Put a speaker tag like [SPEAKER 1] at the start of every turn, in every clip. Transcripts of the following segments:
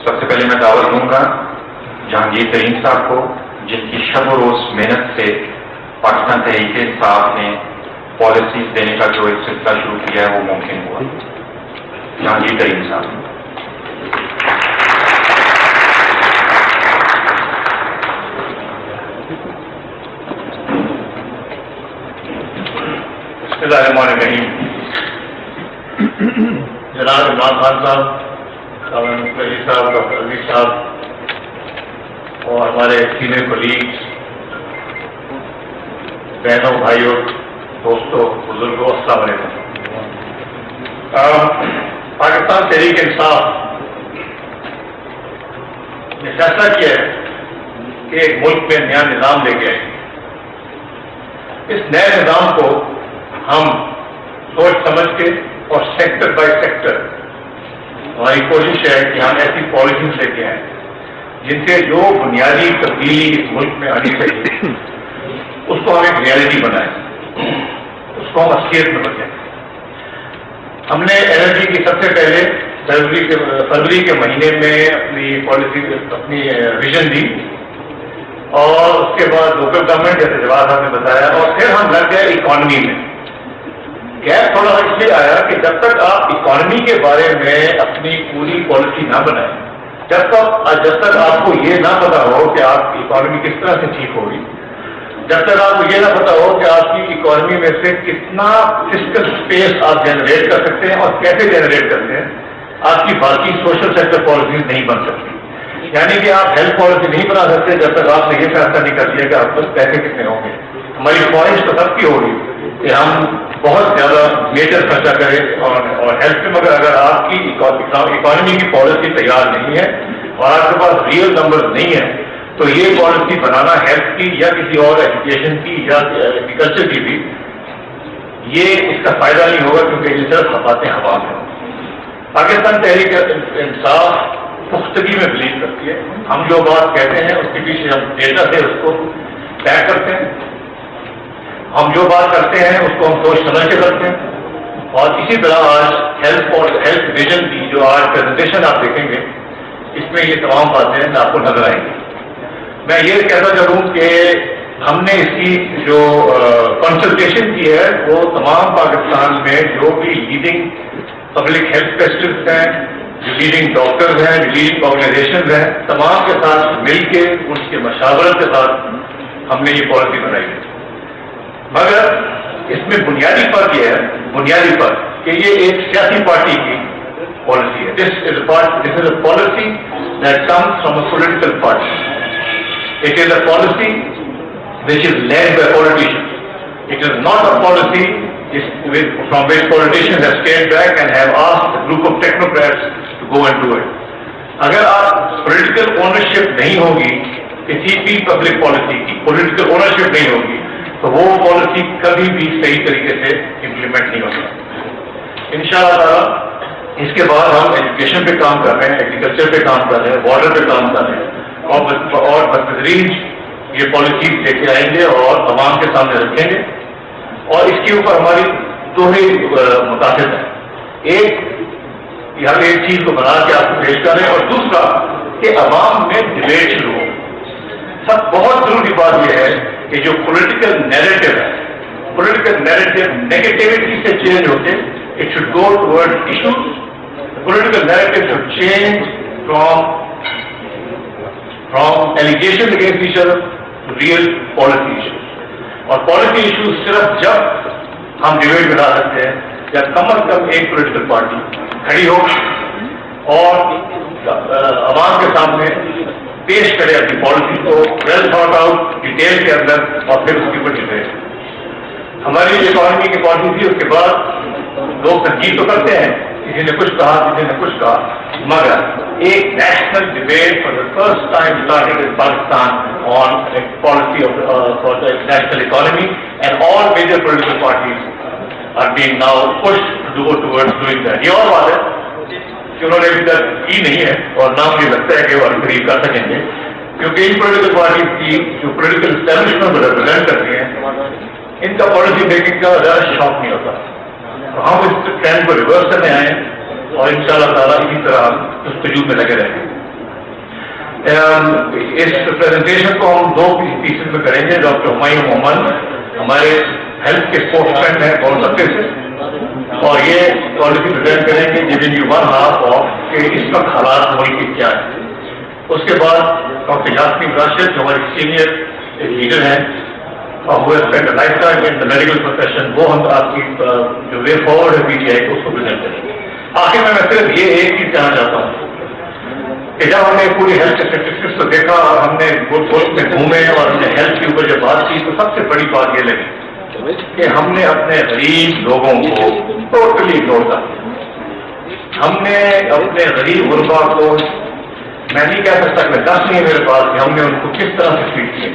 [SPEAKER 1] سب سے پہلے میں دعوت دوں گا جہانگیر ترین صاحب کو، جن کی شب و روز محنت سے پاکستان تحریک انصاف نے پالیسیز دینے کا جو ایک سلسلہ شروع کیا ہے وہ ممکن ہوا۔ جہانگیر ترین صاحب۔
[SPEAKER 2] بسم اللہ الرحمن الرحیم۔ جناب عمران خان صاحب، صاحب، ڈاکٹر عزیز صاحب اور ہمارے سینئر کولیگز، بہنوں، بھائیوں، دوستوں، بزرگوں، السلام علیکم۔ پاکستان تحریک انصاف نے فیصلہ کیا ہے کہ ایک ملک میں نیا نظام لے کے آئے۔ اس نئے نظام کو ہم سوچ سمجھ کے اور سیکٹر بائی سیکٹر ہماری کوشش ہے کہ ہم ایسی پالیسیز لے کے آئیں جن سے جو بنیادی تبدیلی اس ملک میں آنی چاہیے اس کو ہم ایک ریالٹی بنائیں، اس کو ہم اصلیت میں بچائیں۔ ہم نے انرجی کی سب سے پہلے فروری کے مہینے میں اپنی پالیسی، اپنی ویژن دی، اور اس کے بعد لوکل گورنمنٹ، جیسے جواہر صاحب نے بتایا، اور پھر ہم لگ گئے اکانومی میں۔ گیپ تھوڑا اس لیے آیا کہ جب تک آپ اکانومی کے بارے میں اپنی پوری پالیسی نہ بنائیں، جب تک آپ کو یہ نہ پتا ہو کہ آپ کی اکانومی کس طرح سے ٹھیک ہوگی، جب تک آپ کو یہ نہ پتا ہو کہ آپ کی اکانومی میں سے کتنا فسکل اسپیس آپ جنریٹ کر سکتے ہیں اور کیسے جنریٹ کرتے ہیں، آپ کی باقی سوشل سیکٹر پالیسیز نہیں بن سکتی۔ یعنی کہ آپ ہیلتھ پالیسی نہیں بنا سکتے جب تک آپ نے یہ فیصلہ نہیں کر لیا کہ آپ پاس پیسے کتنے ہوں گے۔ ہماری خواہش تو سب کی ہوگی کہ ہم بہت زیادہ میجر خرچہ کریں اور ہیلتھ میں، مگر اگر آپ کی اکانومی کی پالیسی تیار نہیں ہے اور آپ کے پاس ریئل نمبر نہیں ہے تو یہ پالیسی بنانا ہیلتھ کی یا کسی اور ایجوکیشن کی یا ایگریکلچر کی بھی، یہ اس کا فائدہ نہیں ہوگا، کیونکہ یہ صرف باتیں ہوا میں۔ پاکستان تحریک انصاف پختگی میں بلیو کرتی ہے۔ ہم جو بات کہتے ہیں اس کے پیچھے ہم ڈیٹا سے اس کو طے کرتے ہیں، ہم جو بات کرتے ہیں اس کو ہم سوچ سمجھ کے کرتے ہیں، اور اسی طرح آج ہیلتھ ویژن کی جو آج پریزنٹیشن آپ دیکھیں گے، اس میں یہ تمام باتیں آپ کو نظر آئیں گی۔ میں یہ کہتا چلوں کہ ہم نے اس کی جو کنسلٹیشن کی ہے وہ تمام پاکستان میں جو بھی لیڈنگ پبلک ہیلتھ اسپیشلسٹ ہیں، جو لیڈنگ ڈاکٹرز ہیں، جو لیڈنگ آرگنائزیشنز ہیں، تمام کے ساتھ مل کے ان کے مشاورت کے ساتھ ہم نے یہ پالیسی بنائی ہے۔ مگر اس میں بنیادی فرق یہ ہے، بنیادی فرق کہ یہ ایک سیاسی پارٹی کی پالیسی ہے۔ This is a policy that comes from a political party. It is a policy which is led by politicians. It is not a policy from which politicians have stayed back and have asked a group of technocrats to go and do it. اگر آپ political ownership نہیں ہوگی کسی بھی public policy کی، political ownership نہیں ہوگی تو وہ پالیسی کبھی بھی صحیح طریقے سے امپلیمنٹ نہیں ہوگی۔ انشاءاللہ تعالی اس کے بعد ہم ایجوکیشن پہ کام کر رہے ہیں، ایگریکلچر پہ کام کر رہے ہیں، واٹر پہ کام کر رہے ہیں، اور بتدریج یہ پالیسیز لے کے آئیں گے اور عوام کے سامنے رکھیں گے۔ اور اس کے اوپر ہماری دوہری مقاصد ہے، ایک ہم ایک چیز کو بنا کے آپ کو پیش کریں، اور دوسرا کہ عوام میں ڈبیٹ شروع ہو۔ سب بہت ضروری بات یہ ہے کہ جو پولیٹیکل نیریٹو ہے، پولیٹیکل نیریٹو نیگیٹیوٹی سے چینج ہوتے، it should go toward issues. Political narrative should change from allegation against each other to real policy issues. اور پالیسی ایشوز صرف جب ہم ڈبیٹ بنا سکتے ہیں جب کم از کم ایک پولیٹیکل پارٹی کھڑی ہو اور عوام کے سامنے پیش کرے اپنی پالیسی کو ویل تھاٹ آؤٹ ڈیٹیل کے اندر، اور پھر اس کے اوپر ڈبیٹ۔ ہماری جو اکانومی کی پالیسی تھی اس کے بعد لوگ تنقید تو کرتے ہیں، کسی نے کچھ کہا، کسی نے کچھ کہا، مگر ایک national debate for the first time started in Pakistan on policy for the national economy, and all major political parties are being now pushed to go towards doing that۔ یہ اور بات ہے کہ انہوں نے ابھی تک کی نہیں ہے، اور نہ مجھے لگتا ہے کہ وہ قریب کر سکیں گے، کیونکہ ان پولیٹیکل پارٹیز کی جو پولیٹیکل اسٹیبلشمنٹ کو ریپرزینٹ کرتی ہیں، ان کا پالیسی میکنگ کا زیادہ شوق نہیں ہوتا۔ تو ہم اس ٹرینڈ کو ریورس کرنے آئے ہیں، اور انشاءاللہ تعالیٰ اسی طرح ہم جستجو میں لگے رہیں گے۔ اس پریزنٹیشن کو ہم 2 پیسز میں کریں گے. ڈاکٹر ہمایوں محمد ہمارے ہیلتھ کے اسپوکس مین ہیں بہت ہفتے سے, اور یہ پالیسی پریزنٹ کریں گے گیونگ یو 1/2 آف کہ اس وقت حالات ملک کے کیا ہے. اس کے بعد ڈاکٹر یاسمین راشد جو ہماری سینئر لیڈر ہیں اور life time in medical profession, وہ ہم آپ کی جو وے فارورڈ ہے PTI کو اس کو پریزنٹ کریں گے. آخر میں صرف یہ ایک چیز کہنا چاہتا ہوں کہ جب ہم نے پوری ہیلتھ اسٹیٹسٹکس کو دیکھا اور ہم نے ملک میں گھومے اور ہم نے ہیلتھ کے اوپر جب بات کی تو سب سے بڑی بات یہ لگی کہ ہم نے اپنے غریب لوگوں کو ٹوٹلی اگنور کر دیا. ہم نے اپنے غریب غربا کو, میں نہیں کہہ سکتا کہ 10 نہیں میرے پاس, کہ ہم نے ان کو کس طرح سے ٹریٹ کیا.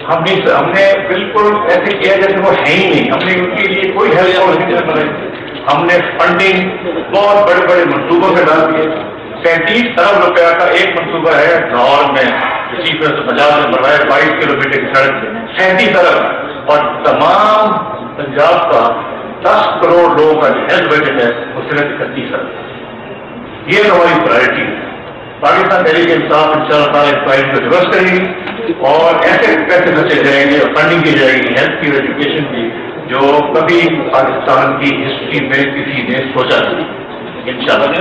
[SPEAKER 2] ہم نے بالکل ایسے کیا جیسے وہ ہے ہی نہیں. ہم نے ان کے لیے کوئی ہیلپ پالیسی نہیں بنائی. ہم نے فنڈنگ بہت بڑے بڑے منصوبوں میں ڈال دیے. 37 ارب روپیہ کا ایک منصوبہ ہے لاہور میں چیف منسٹر پنجاب نے بنوایا 22 کلومیٹر کی سڑک سے 37 ارب, اور تمام پنجاب کا 10 کروڑ لوگوں کا ہیلتھ بجٹ ہے وہ صرف 31 ارب. یہ تو ہماری پرائرٹی ہے. پاکستان تحریک انصاف ان شاء اللہ تعالیٰ اس پرائرٹی کو ریورس کرے گی اور ایسے پیسے بچے جائیں گے اور فنڈنگ کی جائے گی ہیلتھ کی اور ایجوکیشن کی جو کبھی پاکستان کی ہسٹری میں کسی نے سوچا نہیں. ان شاء اللہ